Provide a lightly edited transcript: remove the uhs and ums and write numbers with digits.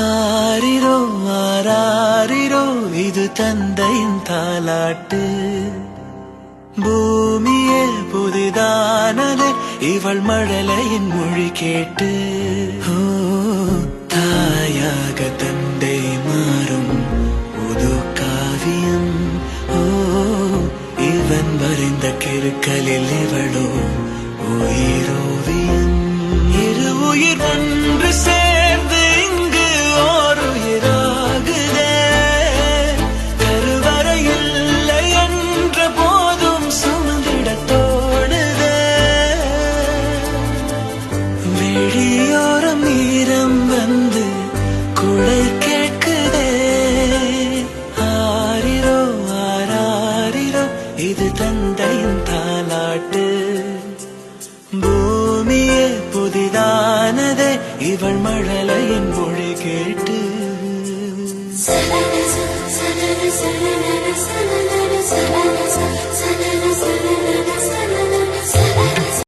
ஆரிரோ ஆராரிரோ இது தந்தையின் தாலாட்டு. பூமியே புதிதானது இவள் மழலையின் மொழி கேட்டு. ஓ தாயாக தந்தை மாறும் புது காவியம். ஓ இவன் வரைந்த கிறுக்கலில் இவளோ உயிரோவியம். இரு உயிர் ஒன்று சேர்ந்து இங்கு ஓர் உயிராகுதே. கருவறை இல்லை என்ற போதும் சுமந்திட தோணுதே. வெளியோரம் ஈரம் வந்து குடை கேட்குதே. ஆரிரோ ஆராரிரோ இது தந்தையின் தாலாட்டு. பூமியே புதிதானதே இவள் மழலையின் மொழி கேட்டு.